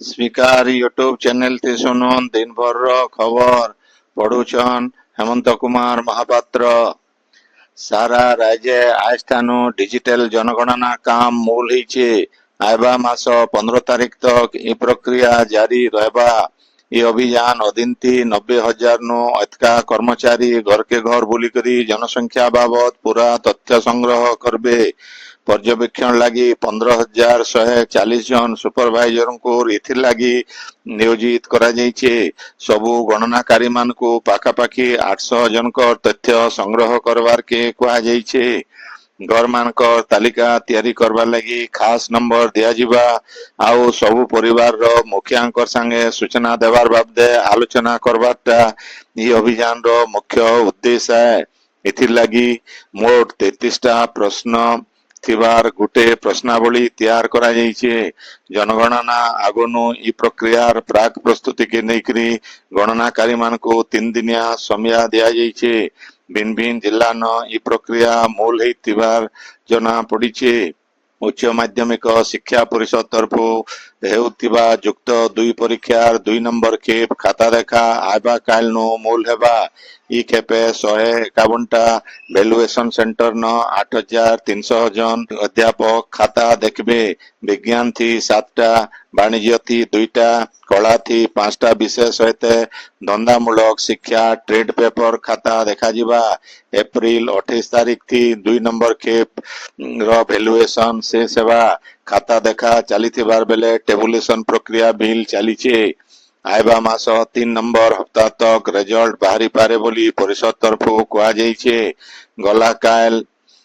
Speaker YouTube channel ते सुनन दिन भर रो खबर पढ़ुछन हेमंत कुमार महापात्र। सारा राज्य आस्थानु डिजिटल जनगणना काम मूल होइछे। आयबा मास 15 तारीख तक ई प्रक्रिया जारी रहबा। ये अभियान अधीनती 90,000 नु अतका कर्मचारी घर के घर बुलिकरी जनसंख्या बाबत पूरा तथ्य संग्रह करबे। पर्यवेक्षण लगी 15,140 जन सुपरवाइजर को इथिर लगी नियोजित करा जाइछे। सबु गणनाकारी मान को पाखापाखी 800 जन को तथ्य संग्रह करवार के कुआ जाइछे। घर मानकर तालिका तैयारी करवा लगी खास नंबर दिया जिबा। आउ सबु परिवार रो मुखियांकर संगे सूचना देवार बाबदे आलोचना करवाटा ये अभियान रो मुख्य उद्देश्य है। इथिर लगी मोट 33टा प्रश्न थिबार गुटे प्रश्नावली तैयार करा जाइछे। जनगणना आगनु ई प्रक्रियार प्राक प्रस्तुति के नेकरी गणनाकारी मान को 3 दिनिया समय दिया जाइछे। भिन्न भिन्न जिला न ई प्रक्रिया मूल हेतिबार जना पड़िछे। उच्च माध्यमिक शिक्षा परिषद तरफ हेउतिबा युक्त 2 परीक्षार 2 नंबर खेप खाता देखा आयबा काल नो मूल हेबा। ई खेपे 151टा वैल्यूएशन सेंटर न 8,300 जन अध्यापक खाता देखबे। विज्ञान थी 7टा, वाणिज्य थी 2टा, कला थी 5टा विषय सहित धंदामूलक शिक्षा ट्रेड पेपर खाता देखा जिबा। एप्रिल 28 तारीख थी 2 नंबर खेप रो वैल्यूएशन से सेवा खाता देखा चलीथिबार बेले टेबुलेशन प्रक्रिया बिल चलीछे। आयबा मास 3 नंबर हप्ता तक रिजल्ट बाहरी पारे बोली परिषद तरफ कुआ जाइछे। गला काल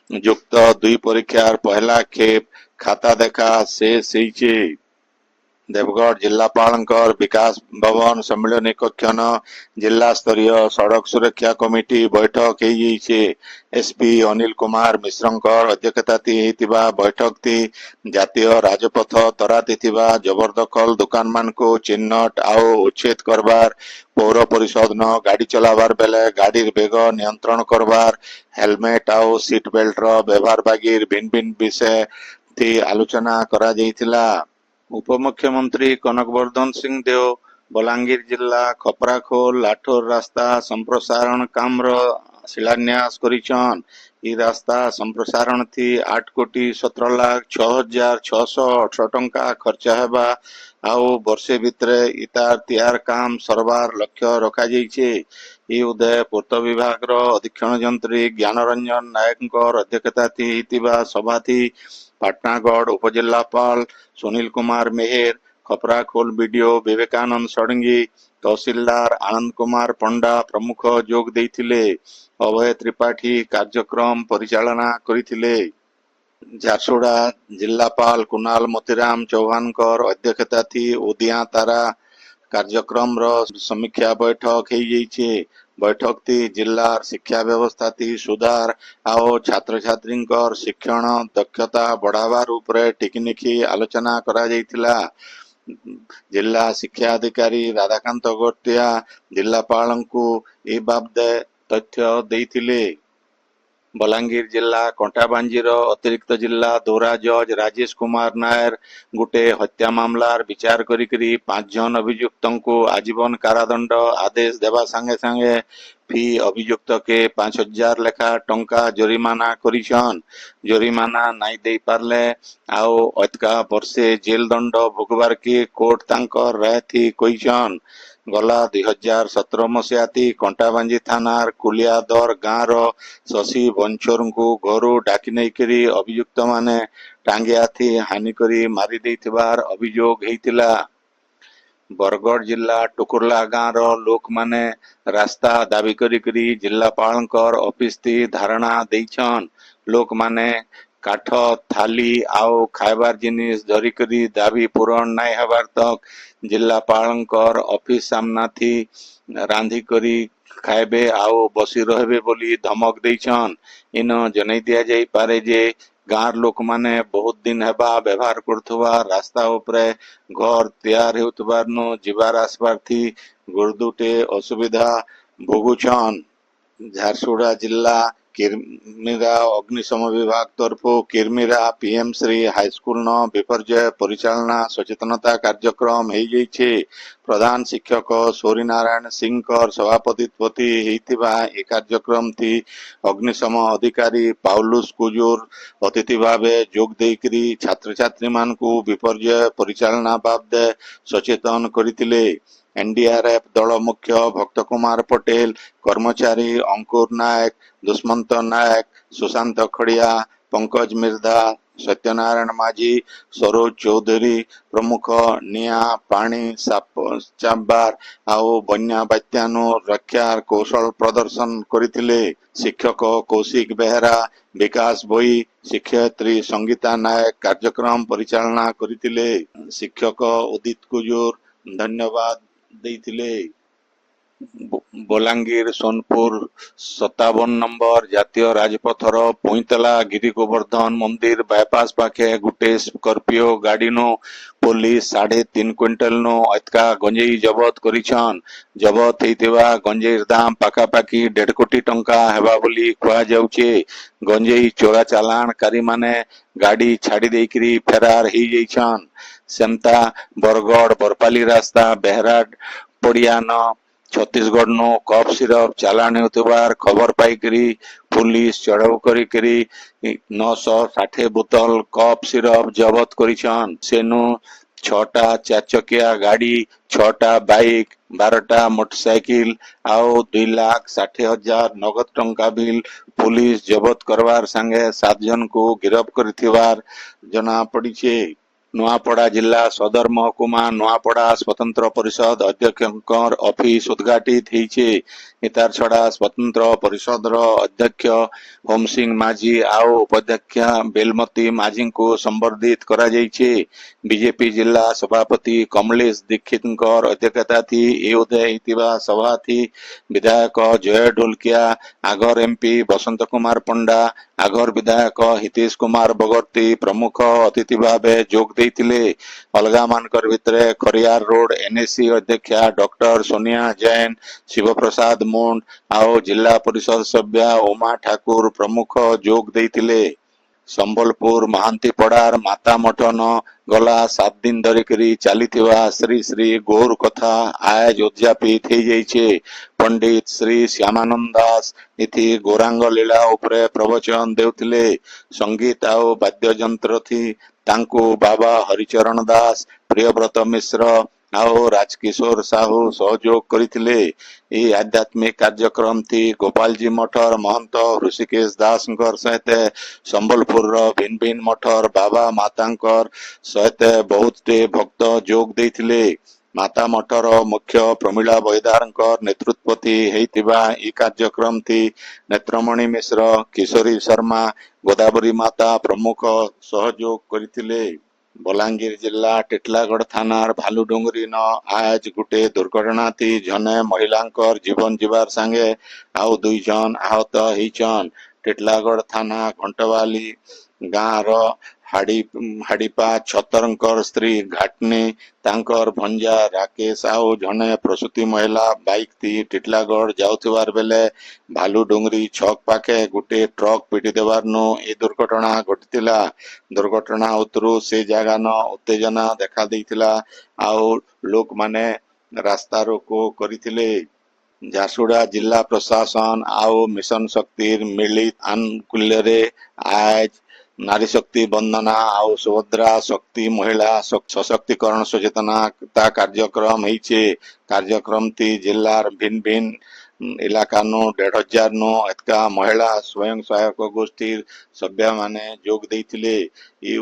युक्त 2 परीक्षार पहला खेप खाता देखा शेष होइछे। देवगढ़ जिलापालंकर विकास भवन सम्मेलनी कक्ष न जिला स्तरीय सड़क सुरक्षा कमिटी बैठक होइछे। एसपी अनिल कुमार मिश्रंकर अध्यक्षता हेतिबा बैठक थी जातीय राजपथ तराती थिबा जबरदखल दुकान मान को चिन्हट आओ उच्छेद करबार, पौर परिषद न गाड़ी चलावार बेले गाड़ीर बेग नियंत्रण करबार, हेलमेट आओ सीट बेल्ट रो व्यवहार बागीर भिन्न भिन्न विषय थी आलोचना करा जाइथिला। उपमुख्यमंत्री कनकवर्धन सिंह देव बलांगीर जिला खपराखोल लाठोर रास्ता संप्रसारण काम रो शिलान्यास करिछन। ई रास्ता संप्रसारण थी 8,17,06,618 टंका खर्च हेबा। आउ वर्षे भितरे इतार तैयार काम सरबार लक्ष्य रखा जाइछे। ई उदय पूर्त विभाग रो अधीक्षण जंत्री ज्ञानरंजन नायकंकर अध्यक्षता थी हितिबा सभा थी पाटनागढ़ उपजिल्लापाल सुनील कुमार मेहर, खपराखोल बीडीओ विवेकानंद षडंगी, तहसीलदार आनंद कुमार पंडा प्रमुख जोग देइथिले। अभय त्रिपाठी कार्यक्रम परिचालना करिथिले। झारसुगुड़ा जिलापाल कुणाल मोतीराम चौहानकर अध्यक्षता थी उदिया तारा कार्यक्रम रो समीक्षा बैठक होइछे। बैठक थी जिला शिक्षा व्यवस्था थी सुधार आओ छात्र छात्री शिक्षण दक्षता बढ़ावार उपरे टिकिनिखी आलोचना करा जाइथिला। जिला शिक्षा अधिकारी राधाकांत गोटिया जिलापालंकु ए बाबदे तथ्य देइथिले। बलांगीर जिला कंटाबांजीर अतिरिक्त जिला दौरा जज राजेश कुमार नायर गुटे हत्या मामलार विचार करी 5 जन अभियुक्त को आजीवन कारादंड आदेश देवा संगे संगे फी अभियुक्त के 5,000 लेखा टंका जरिमाना करिछन। जरिमाना नाई दे पारले आओ अतका वर्षे जेल दंड भोगवार के कोर्ट तांकर राय थी कहिछन। गला 2017 मसीहा थी कंटाबांजी थानार कुलियादर गाँव रो शशि बंचोर को घरू डाकी नैकरी अभियुक्त माने टांगिया थी हानि करी मारी देइथिबार अभियोग हेतिला। बरगढ़ जिला टुकुरला गाँव रो लोक माने रास्ता दाबी करी जिलापालंकर ऑफिस थी धारणा देइछन। लोक माने काठ थाली आओ खाइबार जिनिस धरी करी दाबी पूरण नाई हबार तक जिलापालंकर ऑफिस सामना थी रांधी करी खाइबे आओ बसी रहबे बोली धमक देइछन। इन जनै दिया जाई पारे जे गाँव लोक माने बहुत दिन हेबा व्यवहार करथुवा रास्ता उपरे घर तैयार हेउतबार नो जीवार आसबार थी गुरदुटे असुविधा भोगुछन। झारसुगुड़ा जिला କିର୍ମିରା ଅଗ୍ନିଶମ ବିଭାଗ ତରଫୁ କିର୍ମିରା ପିଏମ୍ ଶ୍ରୀ ହାଇସ୍କୁଲ ନ ବିପର୍ଯ୍ୟୟ ପରିଚାଳନା ସଚେତନତା କାର୍ଯ୍ୟକ୍ରମ ହେଇଯାଇଛି। ପ୍ରଧାନ ଶିକ୍ଷକ ସୌରୀ ନାରାୟଣ ସିଂଙ୍କର ସଭାପତିତ୍ୱ ହେଇଥିବା ଏ କାର୍ଯ୍ୟକ୍ରମଟି ଅଗ୍ନିଶମ ଅଧିକାରୀ ପାଉଲୁସ କୁଜୁର ଅତିଥି ଭାବେ ଯୋଗ ଦେଇକରି ଛାତ୍ରଛାତ୍ରୀମାନଙ୍କୁ ବିପର୍ଯ୍ୟୟ ପରିଚାଳନା ବାବଦେ ସଚେତନ କରିଥିଲେ। एनडीआरएफ दल मुख्य भक्त कुमार पटेल, कर्मचारी अंकुर नायक, दुष्मंत नायक, सुशांत खड़िया, पंकज मिर्धा, सत्यनारायण माझी, सरोज चौधरी प्रमुख निया पानी चाबार आओ बन्या बात्यानु रक्षार कौशल प्रदर्शन करथिले। शिक्षक कौशिक बेहरा, विकास भोई, शिक्षयित्री संगीता नायक कार्यक्रम परिचालना करथिले। शिक्षक उदित कुजूर धन्यवाद ଦେଇଥିଲେ। ବଲାଙ୍ଗୀର ସୋନପୁର 57 ନମ୍ବର ଜାତୀୟ ରାଜପଥର ପଇଁତଲା ଗିରି ଗୋବର୍ଦ୍ଧନ ମନ୍ଦିର ବାଇପାସ ପାଖେ ଗୋଟେ ସ୍କର୍ପିଓ ଗାଡ଼ିନୁ ପୋଲିସ 3.5 କ୍ୱିଣ୍ଟାଲନୁ ଅଧିକା ଗଞ୍ଜେଇ ଜବତ କରିଛନ୍। ଜବତ ହେଇଥିବା ଗଞ୍ଜେଇର ଦାମ ପାଖାପାଖି 1.5 କୋଟି ଟଙ୍କା ହେବା ବୋଲି କୁହାଯାଉଛି। ଗଞ୍ଜେଇ ଚୋରା ଚାଲାଣକାରୀମାନେ ଗାଡ଼ି ଛାଡ଼ି ଦେଇକରି ଫେରାର ହେଇଯାଇଛନ୍। ସେମତା ବରଗଡ଼ ବରପାଲି ରାସ୍ତା ବେହରାଡ ପଡ଼ିଆନ ଛତିଶଗଡ଼ नु କଫ୍ ସିରପ ଚାଲାଣ ହେଉଥିବାର ଖବର ପାଇକରି ପୁଲିସ ଚଢ଼ଉ କରିକରି 960 ବୋତଲ କଫ୍ ସିରପ ଜବତ କରିଛନ୍। ସେନୁ 6ଟା 4 ଚକିଆ ଗାଡ଼ି, 6ଟା ବାଇକ୍, 12ଟା ମୋଟରସାଇକେଲ ଆଉ 2,60,000 ନଗଦ ଟଙ୍କା ବିଲ୍ ପୁଲିସ ଜବତ କରବାର ସାଙ୍ଗେ 7 ଜଣଙ୍କୁ ଗିରଫ କରିଥିବାର ଜଣା ପଡ଼ିଛି। ନୂଆପଡ଼ା ଜିଲ୍ଲା ସଦର ମହକୁମା ନୂଆପଡ଼ା ସ୍ୱତନ୍ତ୍ର ପରିଷଦ ଅଧ୍ୟକ୍ଷଙ୍କର ଅଫିସ ଉଦ୍ଘାଟିତ ହେଇଛି। ଏତାର ଛଡ଼ା ସ୍ୱତନ୍ତ୍ର ପରିଷଦର ଅଧ୍ୟକ୍ଷ ହୋମ ସିଂ ମାଝୀ ଆଉ ଉପାଧ୍ୟକ୍ଷା ବେଲମତୀ ମାଝୀଙ୍କୁ ସମ୍ବର୍ଦ୍ଧିତ କରାଯାଇଛି। ବିଜେପି ଜିଲ୍ଲା ସଭାପତି କମଲେଶ ଦୀକ୍ଷିତଙ୍କର ଅଧ୍ୟକ୍ଷତାଥି ଏ ଉଦୟ ହେଇଥିବା ସଭାଥି ବିଧାୟକ ଜୟ ଢୋଲକିଆ, ଆଗର ଏମପି ବସନ୍ତ କୁମାର ପଣ୍ଡା, ଆଗର ବିଧାୟକ ହିତେଶ କୁମାର ବଗର୍ତ୍ତୀ ପ୍ରମୁଖ ଅତିଥି ଭାବେ ଯୋଗ ଦେଇଥିଲେ। ଅଲଗା ମାନଙ୍କର ଭିତରେ ଖରିଆର ରୋଡ ଏନଏସି ଅଧ୍ୟକ୍ଷା ଡକ୍ଟର ସୋନିଆ ଜୈନ, ଶିବପ୍ରସାଦ ମୁଣ୍ଡ ଆଉ ଜିଲ୍ଲା ପରିଷଦ ସଭ୍ୟା ଉମା ଠାକୁର ପ୍ରମୁଖ ଯୋଗ ଦେଇଥିଲେ। ସମ୍ବଲପୁର ମହାନ୍ତିପଡ଼ାର ମାତା ମଠନ ଗଲା 7 ଦିନ ଧରିକରି ଚାଲିଥିବା ଶ୍ରୀ ଶ୍ରୀ ଗୌର କଥା ଆଜ ଉଦ୍ଯାପିତ ହେଇଯାଇଛି। ପଣ୍ଡିତ ଶ୍ରୀ ଶ୍ୟାମାନନ୍ଦ ଦାସ ଏଥି ଗୌରାଙ୍ଗ ଲୀଳା ଉପରେ ପ୍ରବଚନ ଦେଉଥିଲେ। ସଙ୍ଗୀତ ଆଉ ବାଦ୍ୟଯନ୍ତ୍ର ଥି ତାଙ୍କୁ ବାବା ହରିଚରଣ ଦାସ, ପ୍ରିୟବ୍ରତ ମିଶ୍ର ଆଉ ରାଜକିଶୋର ସାହୁ ସହଯୋଗ କରିଥିଲେ। ଏହି ଆଧ୍ୟାତ୍ମିକ କାର୍ଯ୍ୟକ୍ରମ ଥି ଗୋପାଳଜୀ ମଠର ମହନ୍ତ ଋଷିକେଶ ଦାସଙ୍କର ସହିତ ସମ୍ବଲପୁରର ଭିନ୍ନ ଭିନ୍ନ ମଠର ବାବା ମାତାଙ୍କର ସହିତ ବହୁତଟେ ଭକ୍ତ ଯୋଗ ଦେଇଥିଲେ। ମାତା ମଠର ମୁଖ୍ୟ ପ୍ରମିଳା ବୈଦାରଙ୍କର ନେତୃତ୍ୱ ହେଇଥିବା ଏହି କାର୍ଯ୍ୟକ୍ରମ ଥି ନେତ୍ରମଣି ମିଶ୍ର, କିଶୋରୀ ଶର୍ମା, ଗୋଦାବରୀ ମାତା ପ୍ରମୁଖ ସହଯୋଗ କରିଥିଲେ। ବଲାଙ୍ଗୀର ଜିଲ୍ଲା ଟିଟଲାଗଡ଼ ଥାନାର ଭାଲୁଡୁଙ୍ଗରି ନ ଆଜ ଗୋଟେ ଦୁର୍ଘଟଣା ଥି ଜନେ ମହିଳାଙ୍କର ଜୀବନ ଯିବାର ସାଙ୍ଗେ ଆଉ 2 ଜଣ ଆହତ ହେଇଛନ୍। ଟିଟଲାଗଡ଼ ଥାନା ଘଣ୍ଟବାଲି ଗାଁର ହାଡ଼ିପା ଛତରଙ୍କର ସ୍ତ୍ରୀ ଘାଟନୀ ତାଙ୍କର ଭଞ୍ଜା ରାକେଶ ଆଉ ଜଣେ ପ୍ରସୂତି ମହିଳା ବାଇକ ଥି ଟିଟଲାଗଡ଼ ଯାଉଥିବାର ବେଲେ ଭାଲୁଡୁଙ୍ଗରି ଛକ ପାଖେ ଗୋଟେ ଟ୍ରକ ପିଟି ଦେବାରନୁ ଏ ଦୁର୍ଘଟଣା ଘଟିଥିଲା। ଦୁର୍ଘଟଣା ଉତ୍ତରୁ ସେ ଜାଗାନ ଉତ୍ତେଜନା ଦେଖା ଦେଇଥିଲା ଆଉ ଲୋକମାନେ ରାସ୍ତା ରୋକ କରିଥିଲେ। ଝାରସୁଗୁଡ଼ା ଜିଲ୍ଲା ପ୍ରଶାସନ ଆଉ ମିଶନ ଶକ୍ତିର ମିଳିତ ଆନୁକୂଲ୍ୟରେ ଆଜ ନାରୀ ଶକ୍ତି ବନ୍ଦନା ଆଉ ସୁଭଦ୍ରା ଶକ୍ତି ମହିଳା ସଶକ୍ତିକରଣ ସଚେତନତା କାର୍ଯ୍ୟକ୍ରମ ହେଇଛି। କାର୍ଯ୍ୟକ୍ରମ ଥି ଜିଲ୍ଲାର ଭିନ୍ନ ଭିନ୍ନ ଇଲାକାନୁ 1,500 ନୁ ଅଧିକା ମହିଳା ସ୍ୱୟଂ ସହାୟକ ଗୋଷ୍ଠୀର ସଭ୍ୟମାନେ ଯୋଗ ଦେଇଥିଲେ। ଇ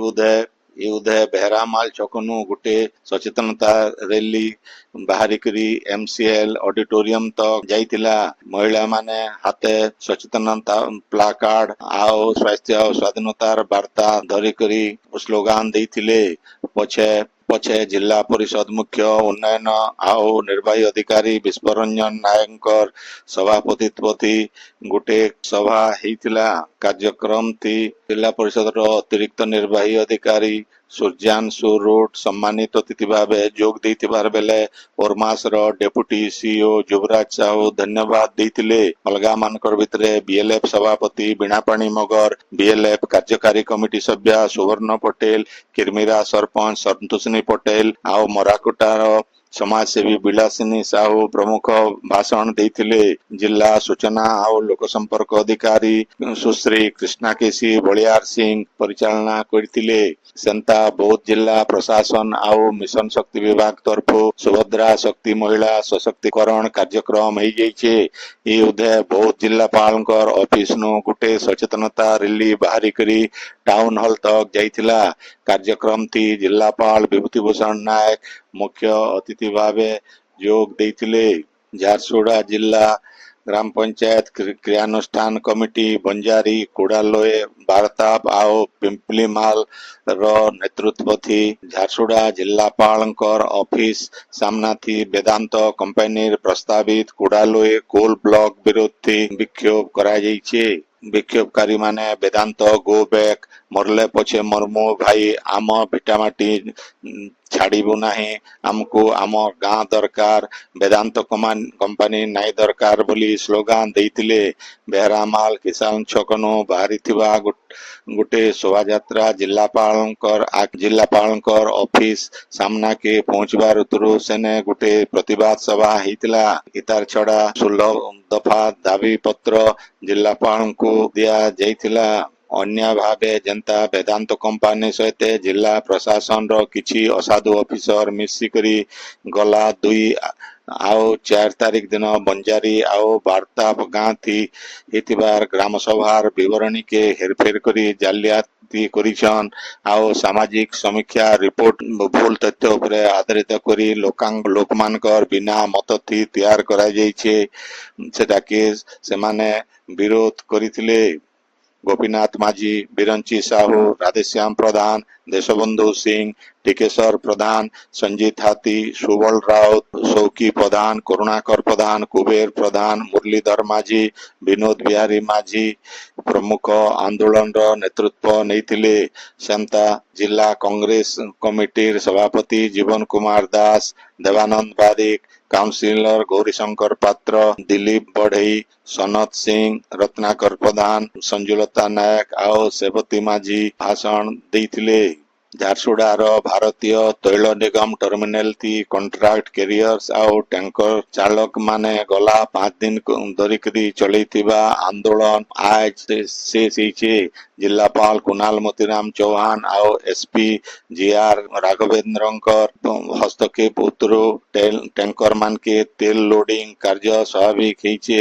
ଉଦୟ ବେହେରାମାଲ ଛକନୁ ଗୋଟେ ସଚେତନତା ରେଲି ବାହାରିକରି MCL ଅଡିଟୋରିୟମ ତକ ଯାଇଥିଲା। ମହିଳାମାନେ ହାତେ ସଚେତନତା ପ୍ଲାକାର୍ଡ ଆଉ ସ୍ୱାସ୍ଥ୍ୟ ଆଉ ସ୍ୱାଧୀନତାର ବାର୍ତ୍ତା ଧରିକରି ସ୍ଲୋଗାନ ଦେଇଥିଲେ। ପଛେ ଜିଲ୍ଲା ପରିଷଦ ମୁଖ୍ୟ ଉନ୍ନୟନ ଆଉ ନିର୍ବାହୀ ଅଧିକାରୀ ବିଶ୍ୱରଞ୍ଜନ ନାୟକଙ୍କର ସଭାପତିତ୍ୱ ଗୋଟେ ସଭା ହେଇଥିଲା। କାର୍ଯ୍ୟକ୍ରମ ଥି ଜିଲ୍ଲା ପରିଷଦର ଅତିରିକ୍ତ ନିର୍ବାହୀ ଅଧିକାରୀ ସୂର୍ଯ୍ୟାଂଶୁ ରୁଟ୍ ସମ୍ମାନିତ ଅତିଥି ଭାବେ ଯୋଗ ଦେଇଥିବାର ବେଲେ ଓରମାସର ଡେପୁଟି ସିଇଓ ଯୁବରାଜ ସାହୁ ଧନ୍ୟବାଦ ଦେଇଥିଲେ। ଅଲଗା ମାନଙ୍କର ଭିତରେ ବିଏଲଏଫ ସଭାପତି ବୀଣାପାଣି ମଗର, ବିଏଲଏଫ କାର୍ଯ୍ୟକାରୀ କମିଟି ସଭ୍ୟା ସୁବର୍ଣ୍ଣ ପଟେଲ, କିରମିରା ସରପଞ୍ଚ ସନ୍ତୋଷିନୀ ପଟେଲ ଆଉ ମରାକୁଟାର ସମାଜସେବୀ ବିଳାସିନୀ ସାହୁ ପ୍ରମୁଖ ଭାଷଣ ଦେଇଥିଲେ। ଜିଲ୍ଲା ସୂଚନା ଆଉ ଲୋକ ସମ୍ପର୍କ ଅଧିକାରୀ ସୁଶ୍ରୀ କ୍ରିଷ୍ଣା କେଶୀ ବଳିଆର ସିଂ ପରିଚାଳନା କରିଥିଲେ। ସେନ୍ତା ବୌଦ୍ଧ ଜିଲ୍ଲା ପ୍ରଶାସନ ଆଉ ମିଶନ ଶକ୍ତି ବିଭାଗ ତରଫୁ ସୁଭଦ୍ରା ଶକ୍ତି ମହିଳା ସଶକ୍ତିକରଣ କାର୍ଯ୍ୟକ୍ରମ ହେଇଯାଇଛି। ଇ ଉଦୟ ବୌଦ୍ଧ ଜିଲ୍ଲାପାଳଙ୍କର ଅଫିସନୁ ଗୋଟେ ସଚେତନତା ରେଲି ବାହାରିକରି ଟାଉନ ହଲ ତକ ଯାଇଥିଲା। କାର୍ଯ୍ୟକ୍ରମ ଥି ଜିଲ୍ଲାପାଳ ବିଭୂତି ଭୂଷଣ ନାୟକ ମୁଖ୍ୟ ଅତିଥି ଭାବେ ଯୋଗ ଦେଇଥିଲେ। ଝାରସୁଗୁଡ଼ା ଜିଲ୍ଲା ଗ୍ରାମ ପଞ୍ଚାୟତ କ୍ରିୟାନୁଷ୍ଠାନ କମିଟି ବଞ୍ଜାରୀ, କୁଡାଲୋଏ, ବାରତାପ ଆଉ ପିମ୍ପଲିମାଲ ର ନେତୃତ୍ୱ ଥି ଝାରସୁଗୁଡ଼ା ଜିଲ୍ଲାପାଳଙ୍କର ଅଫିସ ସାମ୍ନାଥି ବେଦାନ୍ତ କମ୍ପାନୀର ପ୍ରସ୍ତାବିତ କୁଡାଲୋଏ କୋଲ ବ୍ଲକ ବିରୋଧୀ ବିକ୍ଷୋଭ କରାଯାଇଛି। ବିକ୍ଷୋଭକାରୀ ମାନେ ବେଦାନ୍ତ ଗୋ ବ୍ୟାକ୍, ମରଲେ ପଛେ ମରମୁ ଭାଇ, ଆମ ଭିଟାମାଟି ଛାଡ଼ିବୁ ନାହିଁ, ଆମକୁ ଆମ ଗାଁ ଦରକାର, ବେଦାନ୍ତ କମ୍ପାନୀ ନାଇଁ ଦରକାର ବୋଲି ସ୍ଲୋଗାନ ଦେଇଥିଲେ। ବେହେରାମାଲ କିଷାନ ଛକନୁ ବାହାରିଥିବା ଗୋଟେ ଶୋଭାଯାତ୍ରା ଜିଲ୍ଲାପାଳଙ୍କର ଅଫିସ ସାମ୍ନାକେ ପହଞ୍ଚିବାର ଉତ୍ତରୁ ସେନେ ଗୋଟେ ପ୍ରତିବାଦ ସଭା ହେଇଥିଲା। ଇତାର ଛଡା 16 ଦଫା ଦାବି ପତ୍ର ଜିଲ୍ଲାପାଳଙ୍କୁ ଦିଆଯାଇଥିଲା। ଅନ୍ୟ ଭାବେ ଯେନ୍ତା ବେଦାନ୍ତ କମ୍ପାନୀ ସହିତ ଜିଲ୍ଲା ପ୍ରଶାସନର କିଛି ଅସାଧୁ ଅଫିସର ମିଶିକରି ଗଲା 2 ଆଉ 4 ତାରିଖ ଦିନ ବଞ୍ଜାରୀ ଆଉ ବାର୍ତ୍ତାପ ଗାଁ ଥି ହେଇଥିବାର ଗ୍ରାମ ସଭାର ବିବରଣୀକେ ହେରଫେର କରି ଜାଲିଆତି କରିଛନ୍ ଆଉ ସାମାଜିକ ସମୀକ୍ଷା ରିପୋର୍ଟ ଭୁଲ ତଥ୍ୟ ଉପରେ ଆଧାରିତ କରି ଲୋକମାନଙ୍କର ବିନା ମତ ଥି ତିଆର କରାଯାଇଛି। ସେଟାକେ ସେମାନେ ବିରୋଧ କରିଥିଲେ। ଗୋପୀନାଥ ମାଝୀ, ବିରଞ୍ଚି ସାହୁ, ରାଧେଶ୍ୟାମ ପ୍ରଧାନ, ଦେଶବନ୍ଧୁ ସିଂ, ଟିକେଶ୍ୱର ପ୍ରଧାନ, ସଞ୍ଜିତ ହାତୀ, ସୁବଳ ରାଉତ, ସୌକି ପ୍ରଧାନ, କରୁଣାକର ପ୍ରଧାନ, କୁବେର ପ୍ରଧାନ, ମୁରଲୀଧର ମାଝୀ, ବିନୋଦ ବିହାରୀ ମାଝୀ ପ୍ରମୁଖ ଆନ୍ଦୋଳନର ନେତୃତ୍ୱ ନେଇଥିଲେ। ସେନ୍ତା ଜିଲ୍ଲା କଂଗ୍ରେସ କମିଟିର ସଭାପତି ଜୀବନ କୁମାର ଦାସ, ଦେବାନନ୍ଦ ବାରିକ, କାଉନସିଲର ଗୌରୀଶଙ୍କର ପାତ୍ର, ଦିলীପ ବଢେଇ, ସନତ ସିଂ, ରତ୍ନାକର ପ୍ରଧାନ, ସଞ୍ଜୁଲତା ନାୟକ ଆଉ ସେବତୀ ମାଝୀ ଭାଷଣ ଦେଇଥିଲେ। ଝାରସୁଗୁଡ଼ାର ଭାରତୀୟ ତୈଳ ନିଗମ ଟର୍ମିନାଲ ଥି କଣ୍ଟ୍ରାକ୍ଟ କ୍ୟାରିୟର୍ସ ଆଉ ଟ୍ୟାଙ୍କର ଚାଳକ ମାନେ ଗଲା 5 ଦିନ ଧରିକରି ଚଲେଇଥିବା ଆନ୍ଦୋଳନ ଆଜ ଶେଷ ହେଇଛି। ଜିଲ୍ଲାପାଳ କୁନାଲ ମୋତିରାମ ଚୌହାନ ଆଉ ଏସପି ଜିଆର ରାଘବେନ୍ଦ୍ରଙ୍କର ହସ୍ତକ୍ଷେପ ଉତ୍ତରୁ ଟ୍ୟାଙ୍କର ମାନକେ ତେଲ ଲୋଡିଂ କାର୍ଯ୍ୟ ସ୍ୱାଭାବିକ ହେଇଛି।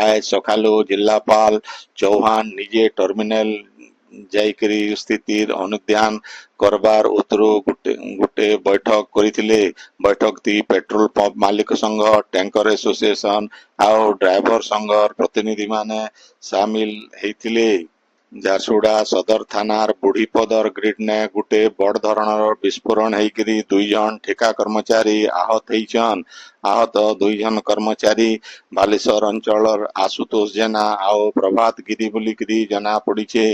ଆଜ ସକାଳୁ ଜିଲ୍ଲାପାଳ ଚୌହାନ ନିଜେ ଟର୍ମିନାଲ ଯାଇକରି ସ୍ଥିତିର ଅନୁଧ୍ୟାନ କରବାର ଉତ୍ତରୁ ଗୋଟେ ବୈଠକ କରିଥିଲେ। ବୈଠକ ଥି ପେଟ୍ରୋଲ ପମ୍ପ ମାଲିକ ସଂଘ, ଟ୍ୟାଙ୍କର ଆସୋସିଏସନ ଆଉ ଡ୍ରାଇଭର ସଂଘର ପ୍ରତିନିଧି ମାନେ ସାମିଲ ହେଇଥିଲେ। ଝାରସୁଗୁଡ଼ା ସଦର ଥାନାର ବୁଢୀପଦର ଗ୍ରିଡନେ ଗୋଟେ ବଡ ଧରଣର ବିସ୍ଫୋରଣ ହେଇକରି 2 ଜଣ ଠିକା କର୍ମଚାରୀ ଆହତ ହେଇଛନ୍। ଆହତ 2 ଜଣ କର୍ମଚାରୀ ବାଲେଶ୍ୱର ଅଞ୍ଚଳର ଆଶୁତୋଷ ଜେନା ଆଉ ପ୍ରଭାତ ଗିରି ବୋଲିକରି ଜଣା ପଡିଛେ।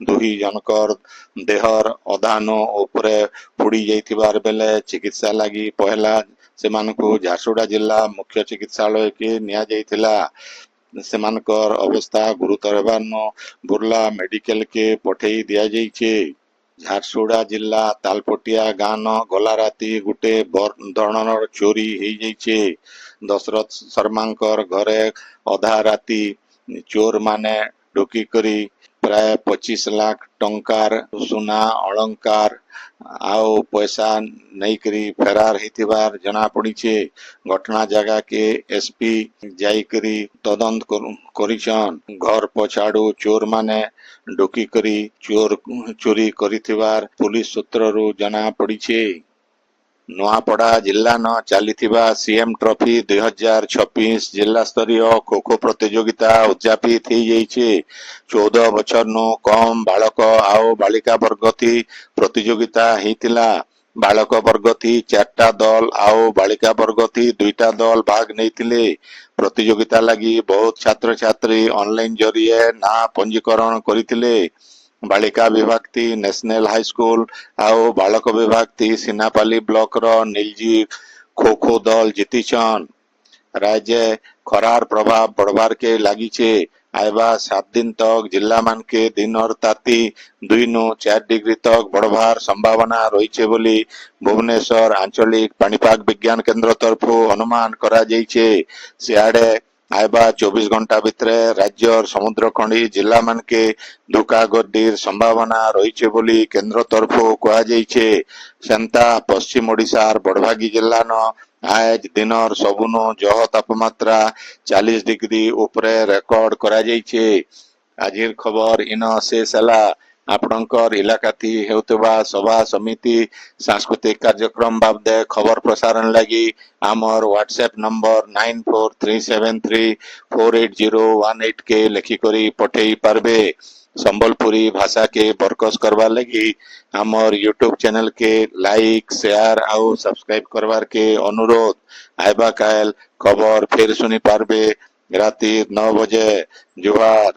2 ଜଣଙ୍କର ଦେହର ଅଧାନୁ ଉପରେ ପୋଡି ଯାଇଥିବାର ବେଲେ ଚିକିତ୍ସା ଲାଗି ପହଲା ସେମାନଙ୍କୁ ଝାରସୁଗୁଡ଼ା ଜିଲ୍ଲା ମୁଖ୍ୟ ଚିକିତ୍ସାଳୟକେ ନିଆଯାଇଥିଲା। ସେମାନଙ୍କର ଅବସ୍ଥା ଗୁରୁତର ହେବାରୁ ବୁର୍ଲା ମେଡିକାଲକେ ପଠେଇ ଦିଆଯାଇଛି। ଝାରସୁଗୁଡ଼ା ଜିଲ୍ଲା ତାଲପଟିଆ ଗାଁନ ଗଲା ରାତି ଗୋଟେ ବଡ ଧରଣର ଚୋରି ହେଇଯାଇଛି। ଦଶରଥ ଶର୍ମାଙ୍କର ଘରେ ଅଧା ରାତି ଚୋର ମାନେ ଢୁକିକରି ପ୍ରାୟ 25 ଲାଖ ଟଙ୍କାର ସୁନା ଅଳଙ୍କାର ଆଉ ପଇସା ନେଇକରି ଫେରାର ହେଇଥିବାର ଜଣା ପଡିଛି। ଘଟଣା ଜାଗାକେ ଏସପି ଯାଇକରି ତଦନ୍ତ କରିଛନ୍। ଘର ପଛଆଡୁ ଚୋର ମାନେ ଢୁକିକରି ଚୋରି କରିଥିବାର ପୁଲିସ ସୂତ୍ରରୁ ଜଣା ପଡିଛି। ନୂଆପଡା ଜିଲ୍ଲାନ ଚାଲିଥିବା ସିଏମ ଟ୍ରଫି 2026 ଜିଲ୍ଲାସ୍ତରୀୟ ଖୋଖୋ ପ୍ରତିଯୋଗିତା ଉଦଯାପିତ ହେଇଯାଇଛି। 14 ବର୍ଷରୁ କମ ବାଳକ ଆଉ ବାଳିକା ବର୍ଗ ଥି ପ୍ରତିଯୋଗିତା ହେଇଥିଲା। ବାଳକ ବର୍ଗ ଥି 4ଟା ଦଳ ଆଉ ବାଳିକା ବର୍ଗ ଥି 2ଟା ଦଳ ଭାଗ ନେଇଥିଲେ। ପ୍ରତିଯୋଗିତା ଲାଗି ବହୁତ ଛାତ୍ରଛାତ୍ରୀ ଅନଲାଇନ ଜରିଏ ନାଁ ପଞ୍ଜୀକରଣ କରିଥିଲେ। ବାଳିକା ବିଭାଗ ନ୍ୟାସନାଲ ହାଇସ୍କୁଲ ଆଉ ବାଳକ ବିଭାଗ ସିନାପାଲି ବ୍ଲକର ନିଲଜି ଖୋ ଖୋ ଦଳ ଜିତିଛନ୍। राज्य खरार प्रभाव बढ़वार के लागिचे। आयबा 7 दिन तक जिला मान के दिन और ताती 2 नु 4 डिग्री तक बढ़वार संभावना रही बोली भुवनेश्वर आंचलिक पाणीपाग विज्ञान केंद्र तरफ अनुमान करा जाइछे। सियाड़े आयबा 24 घंटा भितरे राज्यर समुद्र खंडी जिला मान के धुका गड्डीर संभावना रही बोली केंद्र तरफ कहा जाइछे। सेंता पश्चिम ओडिशार बड़भागी जिला न आज दिनर सबुनु जह तापमात्रा 40 डिग्री उपरे रेकर्ड करा जाइछे। आजिर खबर इन शेष हला। आपणकर इलाकाती हेउतबा सभा समिति सांस्कृतिक कार्यक्रम बाबदे खबर प्रसारण लगी आमर व्हाट्सएप नंबर 9437348018 के लिखिकरी पठेई पारबे। संबलपुरी भाषा के बरकस करवा लगी आमर यूट्यूब चैनल के लाइक शेयर आउ सब्सक्राइब करवार के अनुरोध। आइबा काल खबर फिर सुनी पारबे राती 9 बजे। जुहार।